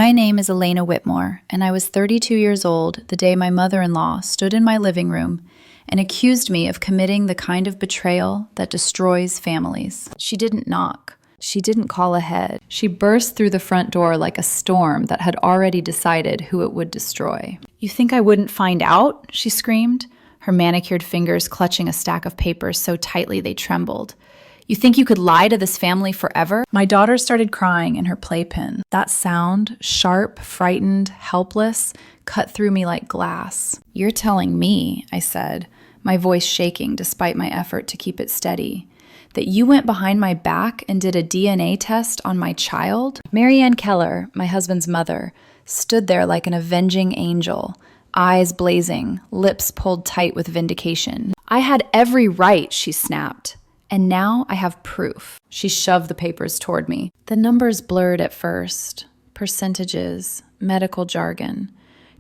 My name is Elena Whitmore, and I was 32 years old the day my mother-in-law stood in my living room and accused me of committing the kind of betrayal that destroys families. She didn't knock. She didn't call ahead. She burst through the front door like a storm that had already decided who it would destroy. "You think I wouldn't find out?" she screamed, her manicured fingers clutching a stack of papers so tightly they trembled. "You think you could lie to this family forever?" My daughter started crying in her playpen. That sound, sharp, frightened, helpless, cut through me like glass. "You're telling me," I said, my voice shaking despite my effort to keep it steady, "that you went behind my back and did a DNA test on my child?" Marianne Keller, my husband's mother, stood there like an avenging angel, eyes blazing, lips pulled tight with vindication. "I had every right," she snapped. "And now I have proof." She shoved the papers toward me. The numbers blurred at first. Percentages, medical jargon,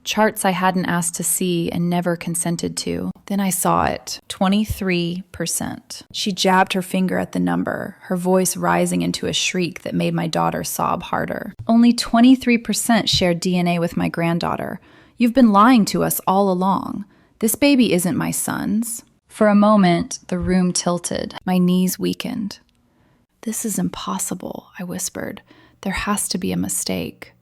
charts I hadn't asked to see and never consented to. Then I saw it, 23%. She jabbed her finger at the number, her voice rising into a shriek that made my daughter sob harder. "Only 23% shared DNA with my granddaughter. You've been lying to us all along. This baby isn't my son's." For a moment, the room tilted. My knees weakened. "This is impossible," I whispered. "There has to be a mistake."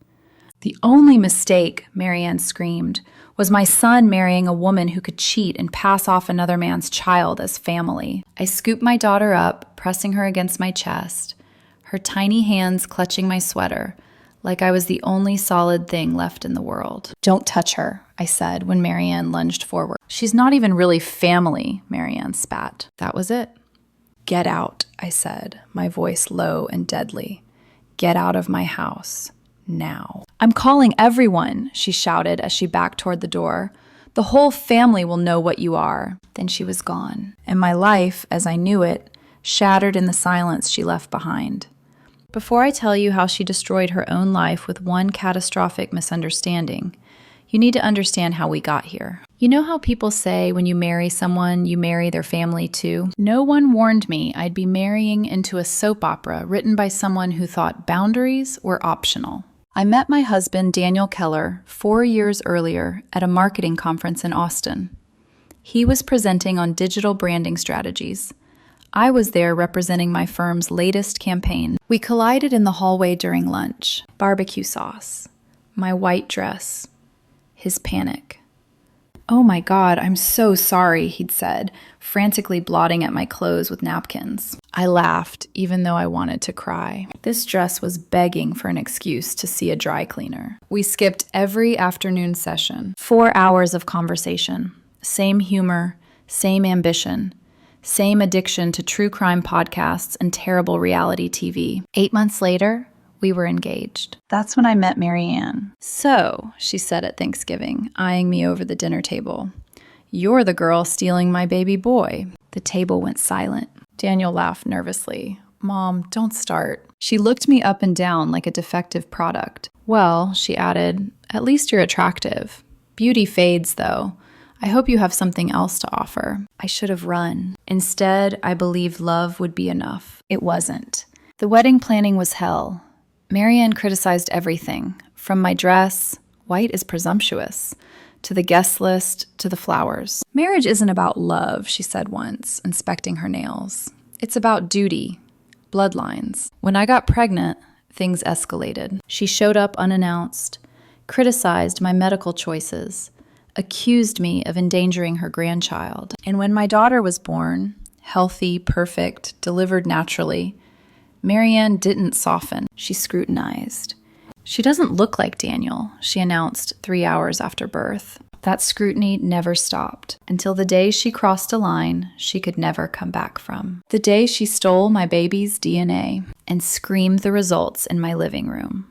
"The only mistake," Marianne screamed, "was my son marrying a woman who could cheat and pass off another man's child as family." I scooped my daughter up, pressing her against my chest, her tiny hands clutching my sweater, like I was the only solid thing left in the world. "Don't touch her," I said when Marianne lunged forward. "She's not even really family," Marianne spat. That was it. "Get out," I said, my voice low and deadly. "Get out of my house. Now." "I'm calling everyone," she shouted as she backed toward the door. "The whole family will know what you are." Then she was gone, and my life, as I knew it, shattered in the silence she left behind. Before I tell you how she destroyed her own life with one catastrophic misunderstanding, you need to understand how we got here. You know how people say when you marry someone, you marry their family too? No one warned me I'd be marrying into a soap opera written by someone who thought boundaries were optional. I met my husband, Daniel Keller, 4 years earlier at a marketing conference in Austin. He was presenting on digital branding strategies. I was there representing my firm's latest campaign. We collided in the hallway during lunch. Barbecue sauce, my white dress, his panic. "Oh my God, I'm so sorry," he'd said, frantically blotting at my clothes with napkins. I laughed, even though I wanted to cry. This dress was begging for an excuse to see a dry cleaner. We skipped every afternoon session. 4 hours of conversation. Same humor, same ambition. Same addiction to true crime podcasts and terrible reality TV. 8 months later, we were engaged. That's when I met Marianne. "So," she said at Thanksgiving, eyeing me over the dinner table, "you're the girl stealing my baby boy." The table went silent. Daniel laughed nervously. "Mom, don't start." She looked me up and down like a defective product. "Well," she added, "at least you're attractive. Beauty fades, though. I hope you have something else to offer." I should have run. Instead, I believed love would be enough. It wasn't. The wedding planning was hell. Marianne criticized everything, from my dress, white is presumptuous, to the guest list, to the flowers. "Marriage isn't about love," she said once, inspecting her nails. "It's about duty, bloodlines." When I got pregnant, things escalated. She showed up unannounced, criticized my medical choices, accused me of endangering her grandchild. And when my daughter was born, healthy, perfect, delivered naturally, Marianne didn't soften. She scrutinized. "She doesn't look like Daniel," she announced 3 hours after birth. That scrutiny never stopped until the day she crossed a line she could never come back from. The day she stole my baby's DNA and screamed the results in my living room.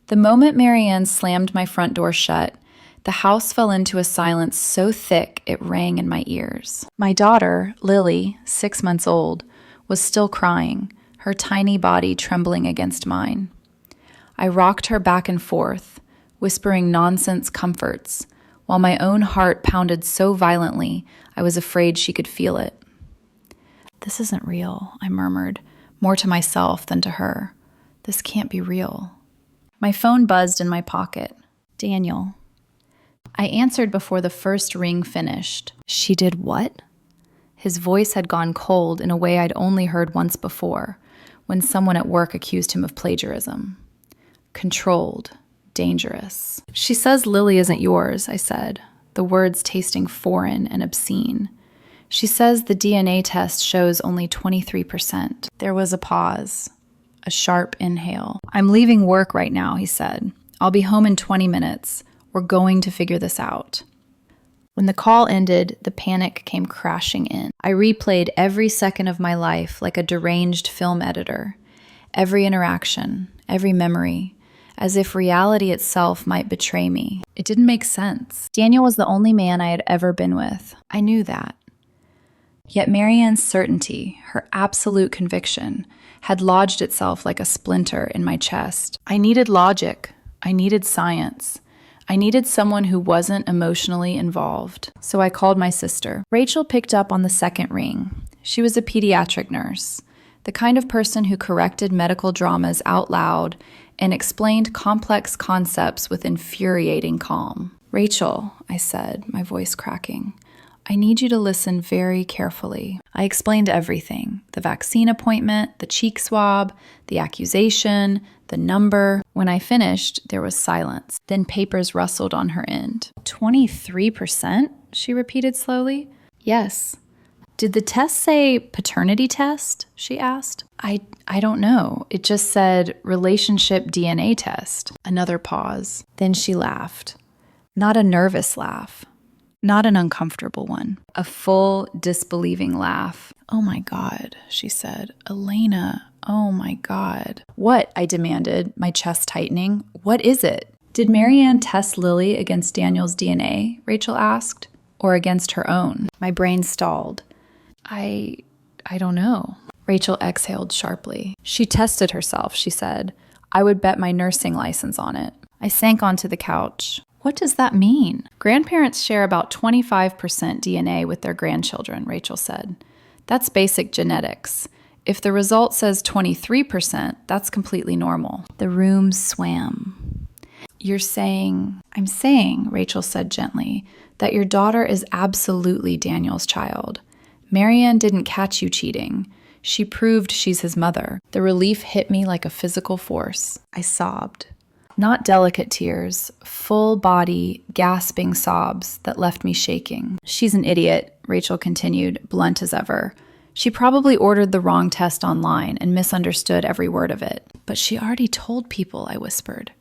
The moment Marianne slammed my front door shut, the house fell into a silence so thick it rang in my ears. My daughter, Lily, 6 months old, was still crying, her tiny body trembling against mine. I rocked her back and forth, whispering nonsense comforts, while my own heart pounded so violently I was afraid she could feel it. "This isn't real," I murmured, more to myself than to her. "This can't be real." My phone buzzed in my pocket. Daniel. I answered before the first ring finished. She did what? His voice had gone cold in a way I'd only heard once before, when someone at work accused him of plagiarism. Controlled. Dangerous. She says Lily isn't yours, I said, the words tasting foreign and obscene. She says the DNA test shows only 23%. There was a pause. A sharp inhale. I'm leaving work right now, he said. I'll be home in 20 minutes. We're going to figure this out. When the call ended, the panic came crashing in. I replayed every second of my life like a deranged film editor. Every interaction, every memory, as if reality itself might betray me. It didn't make sense. Daniel was the only man I had ever been with. I knew that. Yet Marianne's certainty, her absolute conviction, had lodged itself like a splinter in my chest. I needed logic. I needed science. I needed someone who wasn't emotionally involved. So I called my sister. Rachel picked up on the second ring. She was a pediatric nurse, the kind of person who corrected medical dramas out loud and explained complex concepts with infuriating calm. Rachel, I said, my voice cracking, I need you to listen very carefully. I explained everything, the vaccine appointment, the cheek swab, the accusation, the number. When I finished, there was silence. Then papers rustled on her end. 23%? She repeated slowly. Yes. Did the test say paternity test? She asked. I don't know. It just said relationship DNA test. Another pause. Then she laughed. Not a nervous laugh. Not an uncomfortable one. A full, disbelieving laugh. Oh my God, she said. Elena, oh my God. What? I demanded, my chest tightening. What is it? Did Marianne test Lily against Daniel's DNA? Rachel asked. Or against her own? My brain stalled. I don't know. Rachel exhaled sharply. She tested herself, she said. I would bet my nursing license on it. I sank onto the couch. What does that mean? Grandparents share about 25% DNA with their grandchildren, Rachel said. That's basic genetics. If the result says 23%, that's completely normal. The room swam. I'm saying, Rachel said gently, that your daughter is absolutely Daniel's child. Marianne didn't catch you cheating. She proved she's his mother. The relief hit me like a physical force. I sobbed. Not delicate tears, full body, gasping sobs that left me shaking. She's an idiot, Rachel continued, blunt as ever. She probably ordered the wrong test online and misunderstood every word of it. But she already told people, I whispered.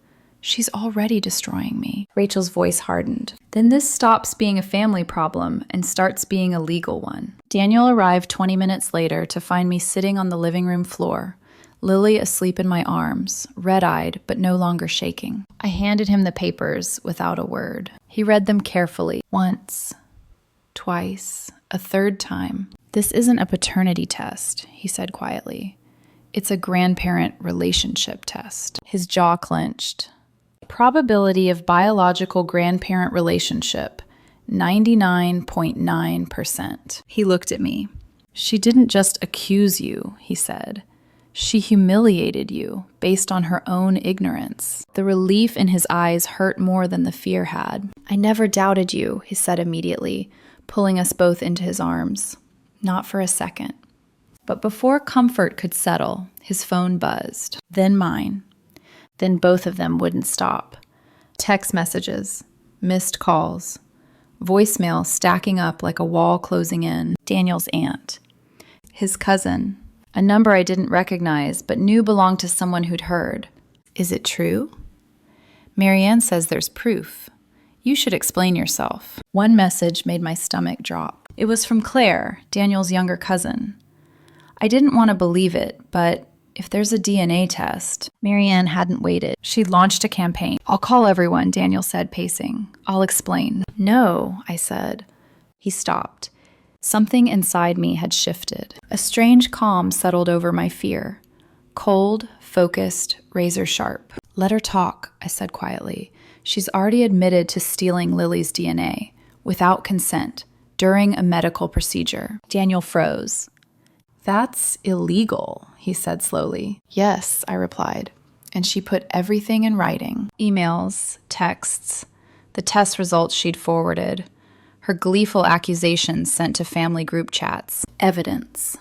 She's already destroying me. Rachel's voice hardened. Then this stops being a family problem and starts being a legal one. Daniel arrived 20 minutes later to find me sitting on the living room floor. Lily asleep in my arms, red-eyed but no longer shaking. I handed him the papers without a word. He read them carefully, once, twice, a third time. This isn't a paternity test, he said quietly. It's a grandparent relationship test. His jaw clenched. Probability of biological grandparent relationship, 99.9%. He looked at me. She didn't just accuse you, he said. She humiliated you based on her own ignorance. The relief in his eyes hurt more than the fear had. I never doubted you, he said immediately, pulling us both into his arms. Not for a second. But before comfort could settle, his phone buzzed. Then mine. Then both of them wouldn't stop. Text messages, missed calls, voicemail stacking up like a wall closing in. Daniel's aunt. His cousin. A number I didn't recognize, but knew belonged to someone who'd heard. Is it true? Marianne says there's proof. You should explain yourself. One message made my stomach drop. It was from Claire, Daniel's younger cousin. I didn't want to believe it, but if there's a DNA test, Marianne hadn't waited. She'd launched a campaign. I'll call everyone, Daniel said, pacing. I'll explain. No, I said. He stopped. Something inside me had shifted. A strange calm settled over my fear. Cold, focused, razor sharp. Let her talk, I said quietly. She's already admitted to stealing Lily's DNA, without consent, during a medical procedure. Daniel froze. That's illegal, he said slowly. Yes, I replied. And she put everything in writing. Emails, texts, the test results she'd forwarded, her gleeful accusations sent to family group chats. Evidence.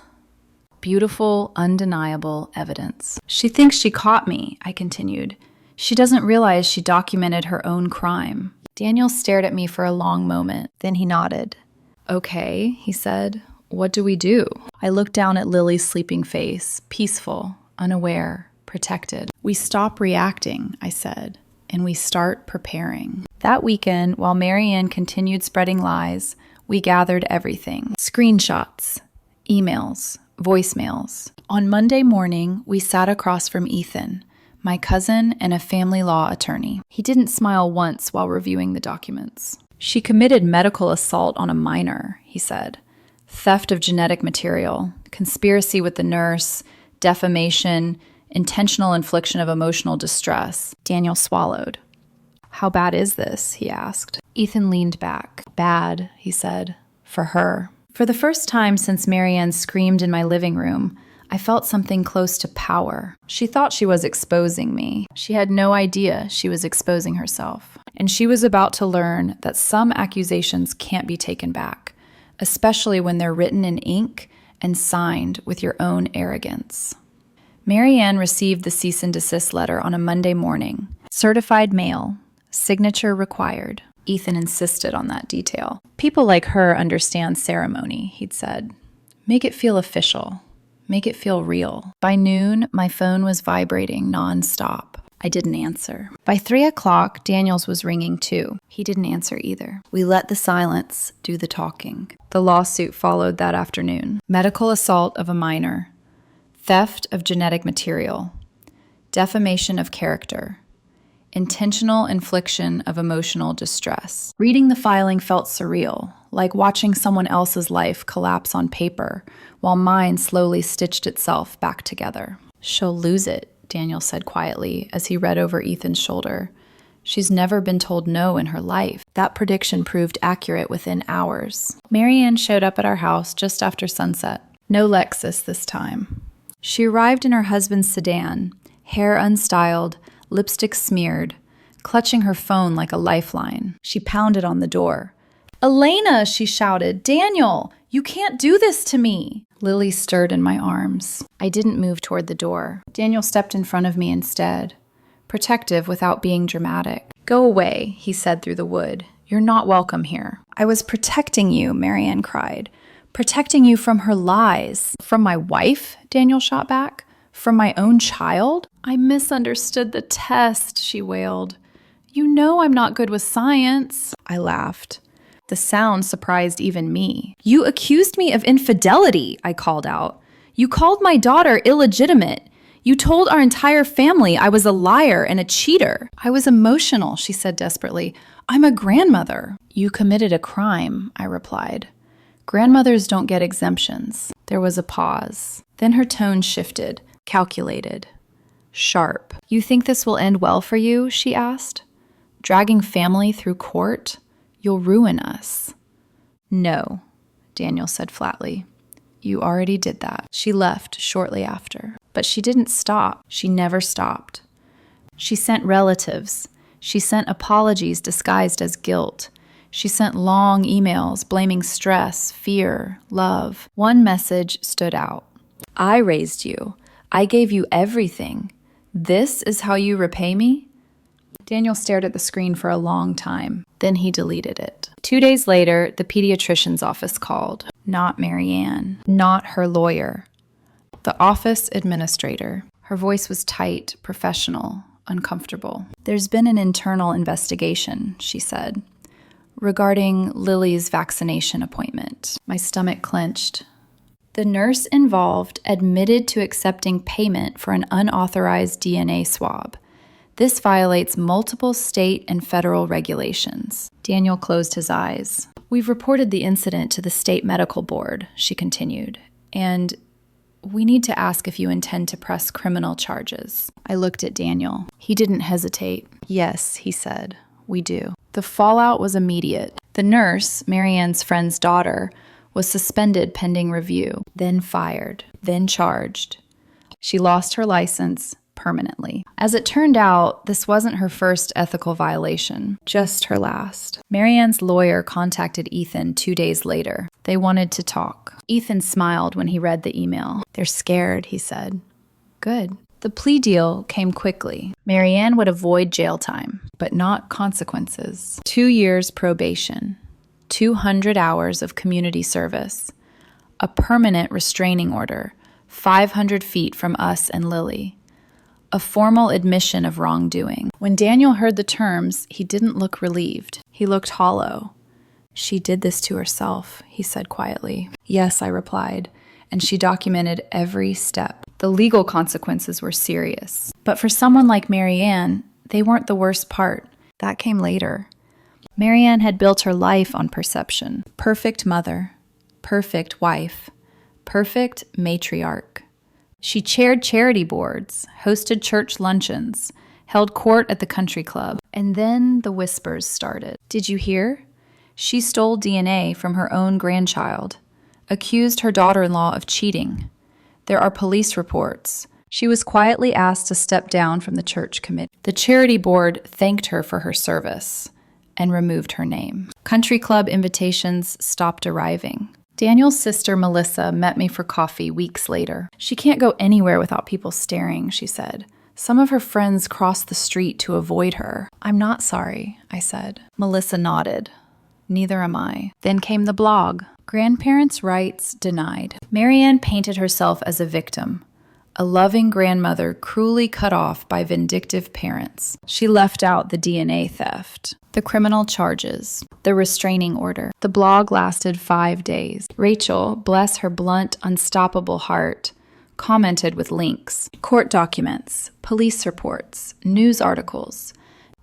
Beautiful, undeniable evidence. She thinks she caught me, I continued. She doesn't realize she documented her own crime. Daniel stared at me for a long moment. Then he nodded. Okay, he said. What do we do? I looked down at Lily's sleeping face, peaceful, unaware, protected. We stop reacting, I said, and we start preparing. That weekend, while Marianne continued spreading lies, we gathered everything. Screenshots, emails, voicemails. On Monday morning, we sat across from Ethan, my cousin and a family law attorney. He didn't smile once while reviewing the documents. She committed medical assault on a minor, he said. Theft of genetic material, conspiracy with the nurse, defamation, intentional infliction of emotional distress. Daniel swallowed. How bad is this? He asked. Ethan leaned back. Bad, he said, for her. For the first time since Marianne screamed in my living room, I felt something close to power. She thought she was exposing me. She had no idea she was exposing herself. And she was about to learn that some accusations can't be taken back, especially when they're written in ink and signed with your own arrogance. Marianne received the cease and desist letter on a Monday morning. Certified mail, signature required. Ethan insisted on that detail. People like her understand ceremony, he'd said. Make it feel official. Make it feel real. By noon, my phone was vibrating nonstop. I didn't answer. By 3 o'clock, Daniel's was ringing too. He didn't answer either. We let the silence do the talking. The lawsuit followed that afternoon. Medical assault of a minor. Theft of genetic material. Defamation of character. Intentional infliction of emotional distress. Reading the filing felt surreal, like watching someone else's life collapse on paper, while mine slowly stitched itself back together. She'll lose it, Daniel said quietly as he read over Ethan's shoulder. She's never been told no in her life. That prediction proved accurate within hours. Marianne showed up at our house just after sunset. No Lexus this time. She arrived in her husband's sedan, hair unstyled, lipstick smeared, clutching her phone like a lifeline. She pounded on the door. Elena, she shouted. Daniel, you can't do this to me. Lily stirred in my arms. I didn't move toward the door. Daniel stepped in front of me instead, protective without being dramatic. Go away, he said through the wood. You're not welcome here. I was protecting you, Marianne cried. Protecting you from her lies. From my wife? Daniel shot back. From my own child? I misunderstood the test, she wailed. You know I'm not good with science. I laughed. The sound surprised even me. You accused me of infidelity, I called out. You called my daughter illegitimate. You told our entire family I was a liar and a cheater. I was emotional, she said desperately. I'm a grandmother. You committed a crime, I replied. Grandmothers don't get exemptions. There was a pause. Then her tone shifted, calculated, sharp. You think this will end well for you? She asked. Dragging family through court? You'll ruin us. No, Daniel said flatly. You already did that. She left shortly after. But she didn't stop. She never stopped. She sent relatives. She sent apologies disguised as guilt. She sent long emails blaming stress, fear, love. One message stood out. I raised you. I gave you everything. This is how you repay me? Daniel stared at the screen for a long time. Then he deleted it. 2 days later, the pediatrician's office called. Not Marianne. Not her lawyer. The office administrator. Her voice was tight, professional, uncomfortable. There's been an internal investigation, she said, regarding Lily's vaccination appointment. My stomach clenched. The nurse involved admitted to accepting payment for an unauthorized DNA swab. This violates multiple state and federal regulations. Daniel closed his eyes. We've reported the incident to the state medical board, she continued, and we need to ask if you intend to press criminal charges. I looked at Daniel. He didn't hesitate. Yes, he said, we do. The fallout was immediate. The nurse, Marianne's friend's daughter, was suspended pending review, then fired, then charged. She lost her license, permanently. As it turned out, this wasn't her first ethical violation, just her last. Marianne's lawyer contacted Ethan 2 days later. They wanted to talk. Ethan smiled when he read the email. "They're scared," he said. "Good." The plea deal came quickly. Marianne would avoid jail time, but not consequences. 2 years probation, 200 hours of community service, a permanent restraining order, 500 feet from us and Lily, a formal admission of wrongdoing. When Daniel heard the terms, he didn't look relieved. He looked hollow. "She did this to herself," he said quietly. "Yes," I replied, and she documented every step. The legal consequences were serious. But for someone like Marianne, they weren't the worst part. That came later. Marianne had built her life on perception. Perfect mother, perfect wife, perfect matriarch. She chaired charity boards, hosted church luncheons, held court at the country club. And then the whispers started. "Did you hear? She stole DNA from her own grandchild, accused her daughter-in-law of cheating. There are police reports." She was quietly asked to step down from the church committee. The charity board thanked her for her service and removed her name. Country club invitations stopped arriving. Daniel's sister, Melissa, met me for coffee weeks later. "She can't go anywhere without people staring," she said. "Some of her friends crossed the street to avoid her." "I'm not sorry," I said. Melissa nodded. "Neither am I." Then came the blog. Grandparents' rights denied. Marianne painted herself as a victim, a loving grandmother cruelly cut off by vindictive parents. She left out the DNA theft, the criminal charges, the restraining order. The blog lasted 5 days. Rachel, bless her blunt, unstoppable heart, commented with links, court documents, police reports, news articles.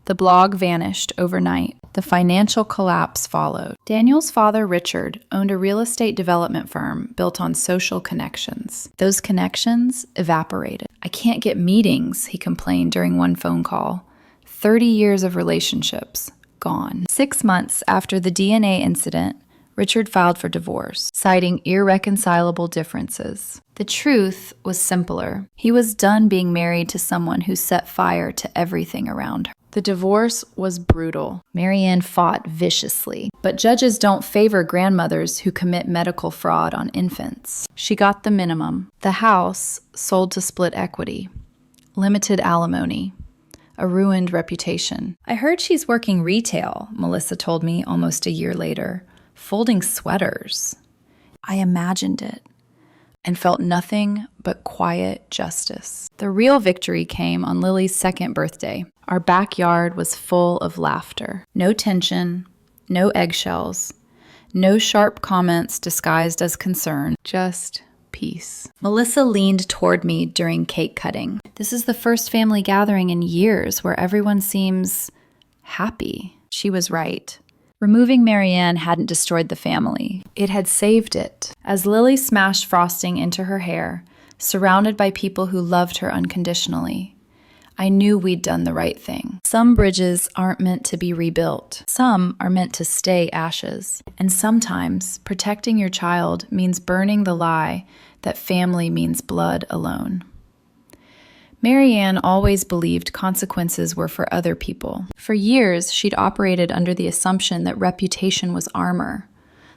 The blog vanished overnight. The financial collapse followed. Daniel's father, Richard, owned a real estate development firm built on social connections. Those connections evaporated. "I can't get meetings," he complained during one phone call. 30 years of relationships, gone. 6 months after the DNA incident, Richard filed for divorce, citing irreconcilable differences. The truth was simpler. He was done being married to someone who set fire to everything around her. The divorce was brutal. Marianne fought viciously. But judges don't favor grandmothers who commit medical fraud on infants. She got the minimum. The house sold to split equity. Limited alimony. A ruined reputation. "I heard she's working retail," Melissa told me almost a year later. "Folding sweaters." I imagined it and felt nothing but quiet justice. The real victory came on Lily's 2nd birthday. Our backyard was full of laughter. No tension, no eggshells, no sharp comments disguised as concern, just peace. Melissa leaned toward me during cake cutting. "This is the first family gathering in years where everyone seems happy." She was right. Removing Marianne hadn't destroyed the family. It had saved it. As Lily smashed frosting into her hair, surrounded by people who loved her unconditionally, I knew we'd done the right thing. Some bridges aren't meant to be rebuilt. Some are meant to stay ashes. And sometimes protecting your child means burning the lie that family means blood alone. Marianne always believed consequences were for other people. For years, she'd operated under the assumption that reputation was armor,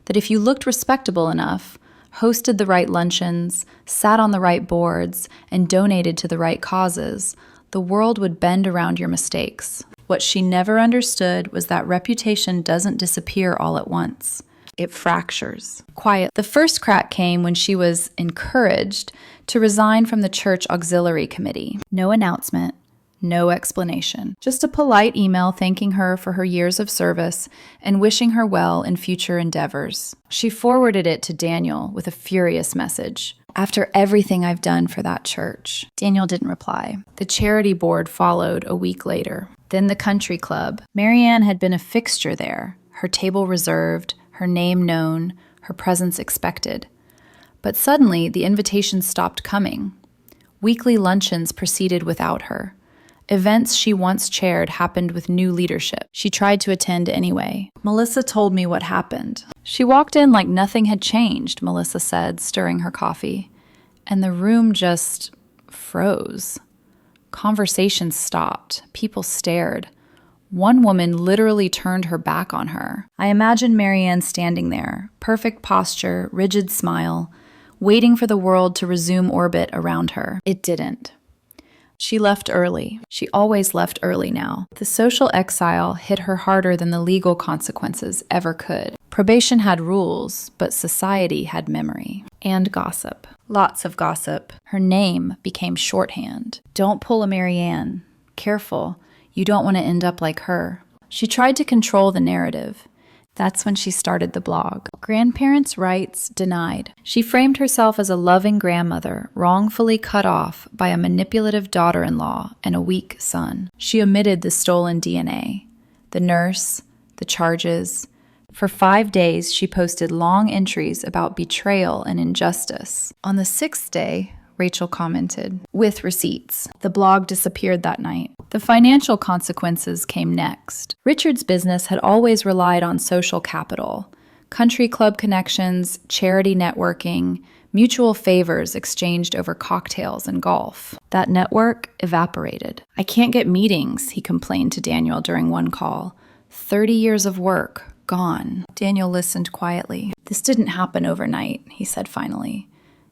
that if you looked respectable enough, hosted the right luncheons, sat on the right boards, and donated to the right causes, the world would bend around your mistakes. What she never understood was that reputation doesn't disappear all at once. It fractures. Quiet. The first crack came when she was encouraged to resign from the church auxiliary committee. No announcement, no explanation. Just a polite email thanking her for her years of service and wishing her well in future endeavors. She forwarded it to Daniel with a furious message. "After everything I've done for that church." Daniel didn't reply. The charity board followed a week later. Then the country club. Marianne had been a fixture there, her table reserved, her name known, her presence expected. But suddenly, the invitations stopped coming. Weekly luncheons proceeded without her. Events she once chaired happened with new leadership. She tried to attend anyway. Melissa told me what happened. "She walked in like nothing had changed," Melissa said, stirring her coffee. And the room just froze. Conversations stopped. People stared. One woman literally turned her back on her. I imagined Marianne standing there, perfect posture, rigid smile, waiting for the world to resume orbit around her. It didn't. She left early. She always left early now. The social exile hit her harder than the legal consequences ever could. Probation had rules, but society had memory. And gossip. Lots of gossip. Her name became shorthand. Don't pull a Marianne. Careful. You don't want to end up like her. She tried to control the narrative. That's when she started the blog. Grandparents' rights denied. She framed herself as a loving grandmother, wrongfully cut off by a manipulative daughter-in-law and a weak son. She omitted the stolen DNA, the nurse, the charges. For 5 days, she posted long entries about betrayal and injustice. On the 6th day, Rachel commented, with receipts. The blog disappeared that night. The financial consequences came next. Richard's business had always relied on social capital, country club connections, charity networking, mutual favors exchanged over cocktails and golf. That network evaporated. I can't get meetings, he complained to Daniel during one call. 30 years of work, gone. Daniel listened quietly. This didn't happen overnight, he said finally.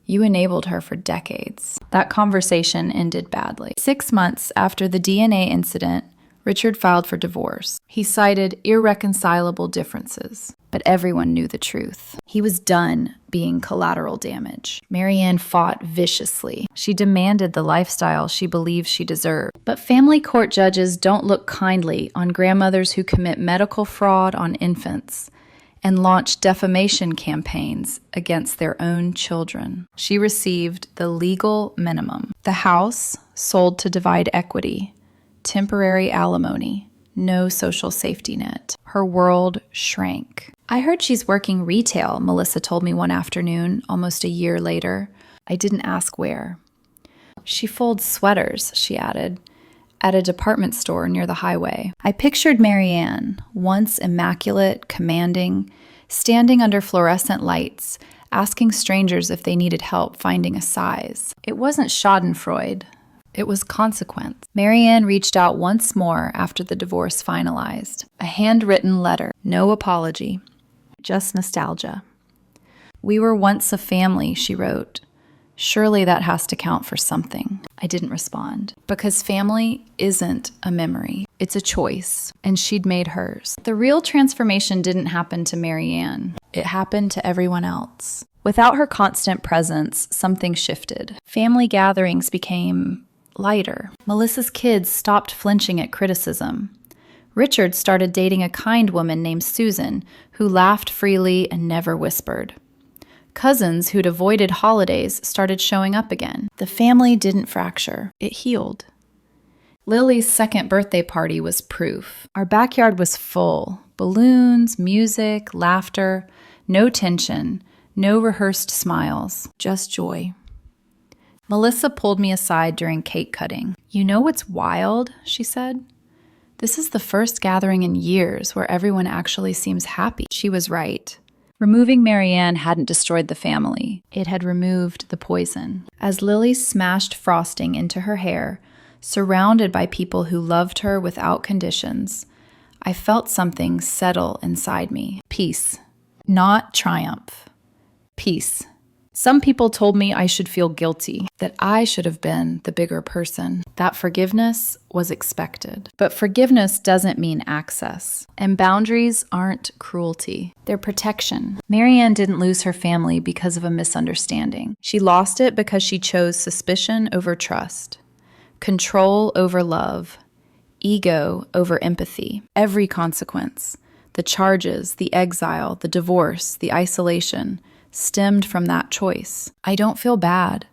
You enabled her for decades. That conversation ended badly. 6 months after the DNA incident, Richard filed for divorce. He cited irreconcilable differences, but everyone knew the truth. He was done being collateral damage. Marianne fought viciously. She demanded the lifestyle she believed she deserved. But family court judges don't look kindly on grandmothers who commit medical fraud on infants and launch defamation campaigns against their own children. She received the legal minimum. The house sold to divide equity, temporary alimony, no social safety net. Her world shrank. I heard she's working retail, Melissa told me one afternoon, almost a year later. I didn't ask where. She folds sweaters, she added, at a department store near the highway. I pictured Marianne, once immaculate, commanding, standing under fluorescent lights, asking strangers if they needed help finding a size. It wasn't schadenfreude. It was consequence. Marianne reached out once more after the divorce finalized. A handwritten letter. No apology. Just nostalgia. We were once a family, she wrote. Surely that has to count for something. I didn't respond. Because family isn't a memory. It's a choice. And she'd made hers. The real transformation didn't happen to Marianne. It happened to everyone else. Without her constant presence, something shifted. Family gatherings became lighter. Melissa's kids stopped flinching at criticism. Richard started dating a kind woman named Susan, who laughed freely and never whispered. Cousins who'd avoided holidays started showing up again. The family didn't fracture. It healed. Lily's second birthday party was proof. Our backyard was full. Balloons, music, laughter, no tension, no rehearsed smiles, just joy. Melissa pulled me aside during cake cutting. You know what's wild? She said. This is the first gathering in years where everyone actually seems happy. She was right. Removing Marianne hadn't destroyed the family. It had removed the poison. As Lily smashed frosting into her hair, surrounded by people who loved her without conditions, I felt something settle inside me. Peace. Not triumph. Peace. Some people told me I should feel guilty, that I should have been the bigger person, that forgiveness was expected. But forgiveness doesn't mean access, and boundaries aren't cruelty. They're protection. Marianne didn't lose her family because of a misunderstanding. She lost it because she chose suspicion over trust, control over love, ego over empathy. Every consequence, the charges, the exile, the divorce, the isolation, stemmed from that choice. I don't feel bad.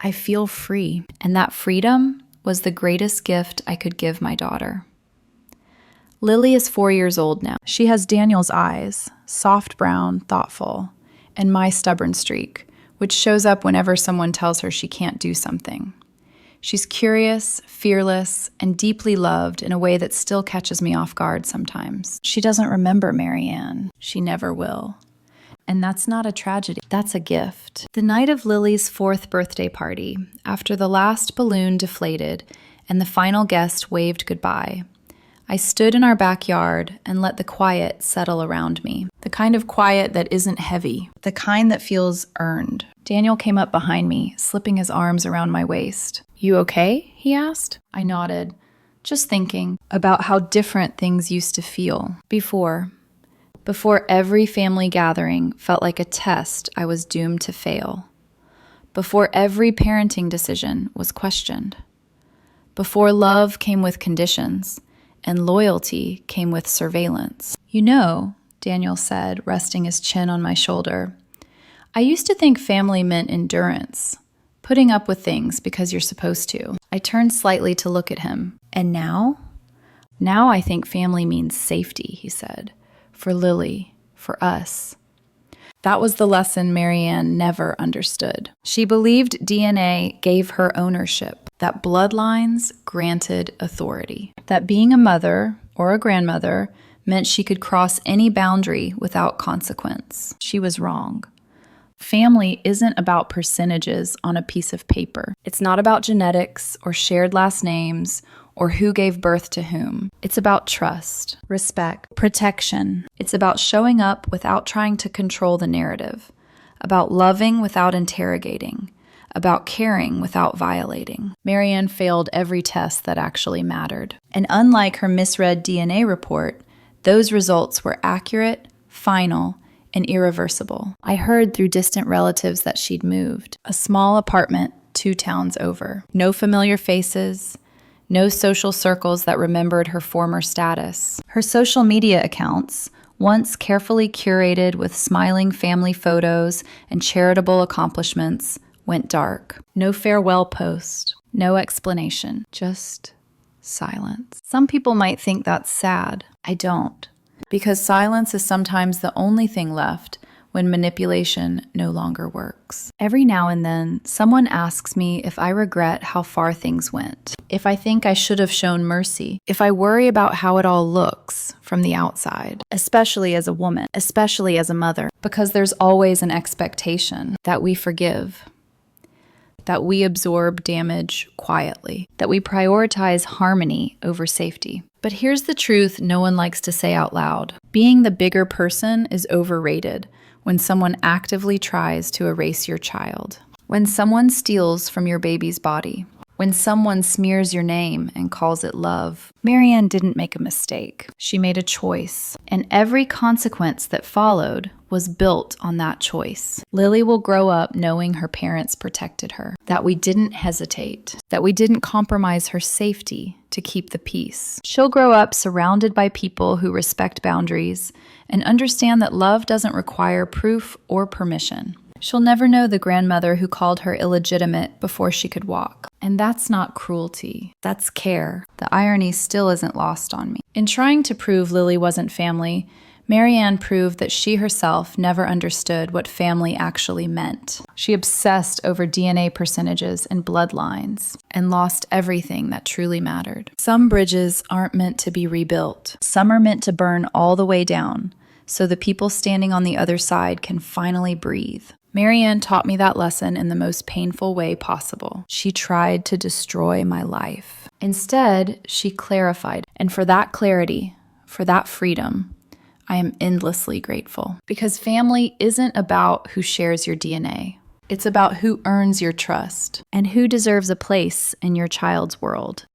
I feel free. And that freedom was the greatest gift I could give my daughter. Lily is 4 years old now. She has Daniel's eyes, soft brown, thoughtful, and my stubborn streak, which shows up whenever someone tells her she can't do something. She's curious, fearless, and deeply loved in a way that still catches me off guard sometimes. She doesn't remember Marianne. She never will. And that's not a tragedy, that's a gift. The night of Lily's 4th birthday party, after the last balloon deflated and the final guest waved goodbye. I stood in our backyard and let the quiet settle around me. The kind of quiet that isn't heavy, the kind that feels earned. Daniel came up behind me, slipping his arms around my waist. "You okay?" he asked. I nodded, just thinking about how different things used to feel before every family gathering felt like a test I was doomed to fail. Before every parenting decision was questioned. Before love came with conditions and loyalty came with surveillance. "You know," Daniel said, resting his chin on my shoulder, "I used to think family meant endurance, putting up with things because you're supposed to." I turned slightly to look at him. "And now?" "Now I think family means safety," he said. "For Lily, for us." That was the lesson Marianne never understood. She believed DNA gave her ownership, that bloodlines granted authority, that being a mother or a grandmother meant she could cross any boundary without consequence. She was wrong. Family isn't about percentages on a piece of paper. It's not about genetics or shared last names or who gave birth to whom. It's about trust, respect, protection. It's about showing up without trying to control the narrative, about loving without interrogating, about caring without violating. Marianne failed every test that actually mattered. And unlike her misread DNA report, those results were accurate, final, and irreversible. I heard through distant relatives that she'd moved. A small apartment 2 towns over. No familiar faces, no social circles that remembered her former status. Her social media accounts, once carefully curated with smiling family photos and charitable accomplishments, went dark. No farewell post, no explanation, just silence. Some people might think that's sad. I don't. Because silence is sometimes the only thing left when manipulation no longer works. Every now and then, someone asks me if I regret how far things went, if I think I should have shown mercy, if I worry about how it all looks from the outside, especially as a woman, especially as a mother, because there's always an expectation that we forgive, that we absorb damage quietly, that we prioritize harmony over safety. But here's the truth no one likes to say out loud. Being the bigger person is overrated when someone actively tries to erase your child, when someone steals from your baby's body, when someone smears your name and calls it love. Marianne didn't make a mistake. She made a choice, and every consequence that followed was built on that choice. Lily will grow up knowing her parents protected her, that we didn't hesitate, that we didn't compromise her safety to keep the peace. She'll grow up surrounded by people who respect boundaries and understand that love doesn't require proof or permission. She'll never know the grandmother who called her illegitimate before she could walk. And that's not cruelty. That's care. The irony still isn't lost on me. In trying to prove Lily wasn't family, Marianne proved that she herself never understood what family actually meant. She obsessed over DNA percentages and bloodlines and lost everything that truly mattered. Some bridges aren't meant to be rebuilt. Some are meant to burn all the way down so the people standing on the other side can finally breathe. Marianne taught me that lesson in the most painful way possible. She tried to destroy my life. Instead, she clarified. And for that clarity, for that freedom, I am endlessly grateful. Because family isn't about who shares your DNA. It's about who earns your trust and who deserves a place in your child's world.